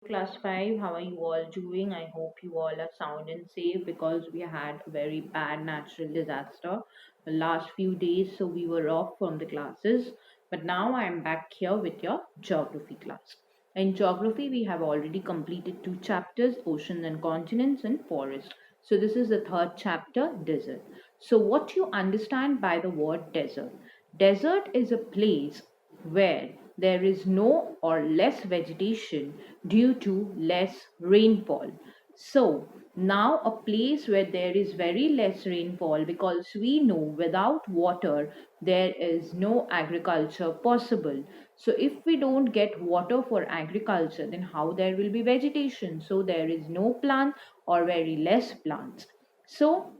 Class 5, how are you all doing? I hope you all are sound and safe because we had a very bad natural disaster the last few days, so we were off from the classes. But now I am back here with your geography class. In geography, we have already completed two chapters, oceans and continents and forest. So this is the third chapter, desert. So what you understand by the word desert? Desert is a place where there is no or less vegetation due to less rainfall. So, now a place where there is very less rainfall, because we know without water there is no agriculture possible. So, if we don't get water for agriculture, then how there will be vegetation? So, there is no plant or very less plants. So,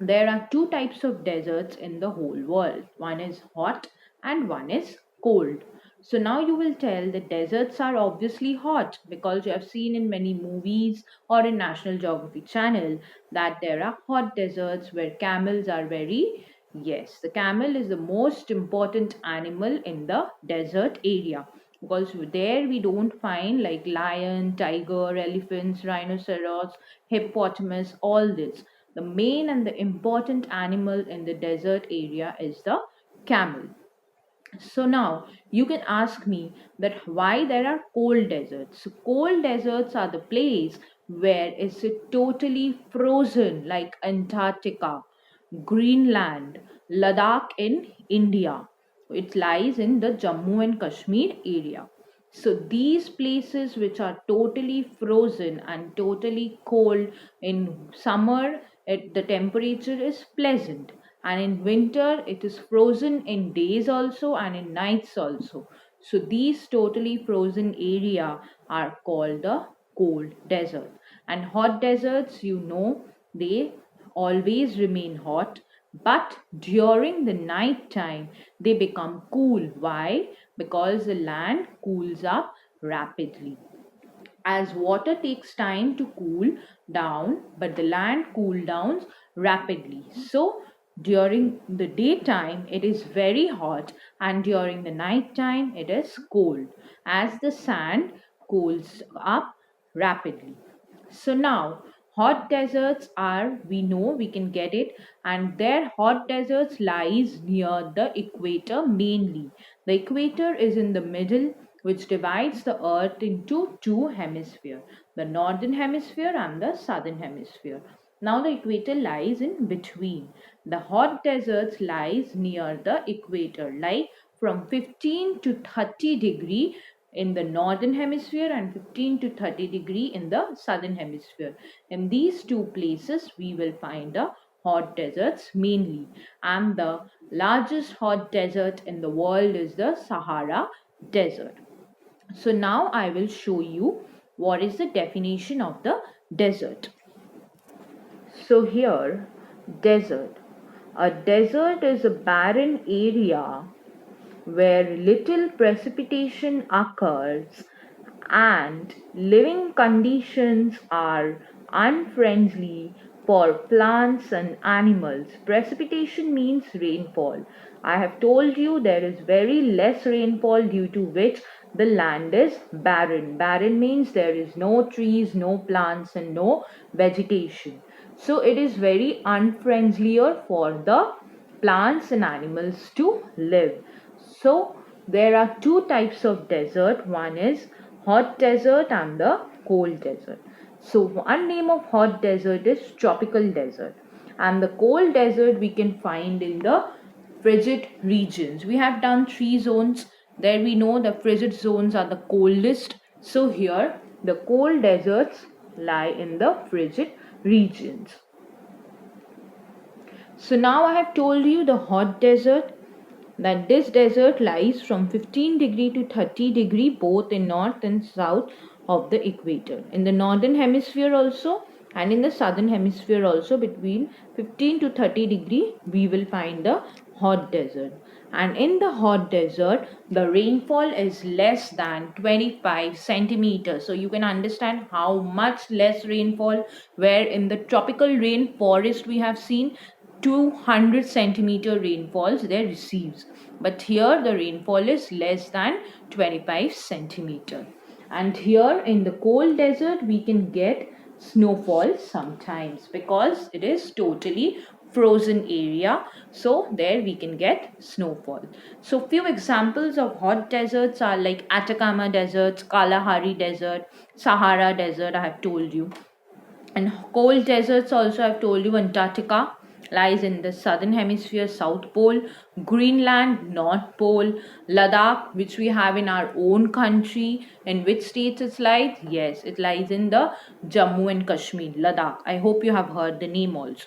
there are two types of deserts in the whole world. One is hot and one is cold. So now you will tell that deserts are obviously hot because you have seen in many movies or in National Geography channel that there are hot deserts where camels are very. Yes, the camel is the most important animal in the desert area because there we don't find like lion, tiger, elephants, rhinoceros, hippopotamus, all this. The main and the important animal in the desert area is the camel. So now you can ask me that why there are cold deserts. So cold deserts are the place where it's totally frozen like Antarctica, Greenland, Ladakh in India. It lies in the Jammu and Kashmir area. So these places which are totally frozen and totally cold in summer, the temperature is pleasant, and in winter it is frozen in days also and in nights also. So these totally frozen area are called the cold desert. And hot deserts, they always remain hot, but during the night time they become cool. Why? Because the land cools up rapidly. As water takes time to cool down, but the land cool downs rapidly. So during the daytime it is very hot, and during the night time it is cold as the sand cools up rapidly. So now hot deserts are, we know we can get it, and their hot deserts lies near the equator mainly. The equator is in the middle, which divides the earth into two hemispheres, the northern hemisphere and the southern hemisphere. Now the equator lies in between. The hot deserts lies near the equator, like from 15 to 30 degree in the northern hemisphere and 15 to 30 degree in the southern hemisphere. In these two places we will find the hot deserts mainly, and the largest hot desert in the world is the Sahara desert. So now I will show you what is the definition of the desert. So here, desert. A desert is a barren area where little precipitation occurs and living conditions are unfriendly for plants and animals. Precipitation means rainfall. I have told you there is very less rainfall due to which the land is barren. Barren means there is no trees, no plants, and no vegetation. So it is very unfriendlier for the plants and animals to live. So there are two types of desert. One is hot desert and the cold desert. So one name of hot desert is tropical desert, and the cold desert we can find in the frigid regions. We have done three zones. There we know the frigid zones are the coldest. So here the cold deserts lie in the frigid regions. So now I have told you the hot desert, that this desert lies from 15 degree to 30 degree both in north and south of the equator. In the northern hemisphere also and in the southern hemisphere also, between 15 to 30 degree we will find the hot desert. And in the hot desert the rainfall is less than 25 centimeters. So you can understand how much less rainfall, where in the tropical rainforest we have seen 200 centimeter rainfalls they receives, but here the rainfall is less than 25 centimeter. And here in the cold desert, we can get snowfall sometimes because it is totally frozen area. So there we can get snowfall. So few examples of hot deserts are like Atacama deserts, Kalahari desert, Sahara desert, I have told you. And cold deserts also, I've told you, Antarctica lies in the southern hemisphere, South Pole, Greenland, North Pole, Ladakh, which we have in our own country. In which states it lies? Yes, it lies in the Jammu and Kashmir, Ladakh. I hope you have heard the name also.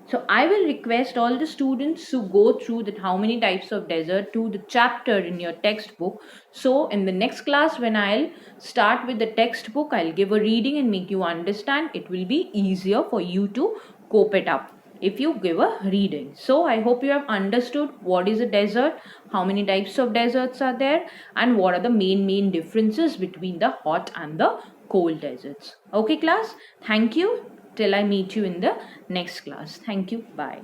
So I will request all the students to go through that how many types of desert to the chapter in your textbook. So in the next class, when I'll start with the textbook, I'll give a reading and make you understand. It will be easier for you to cope it up if you give a reading. So I hope you have understood what is a desert, how many types of deserts are there, and what are the main differences between the hot and the cold deserts. Okay class, thank you till I meet you in the next class. Thank you. Bye.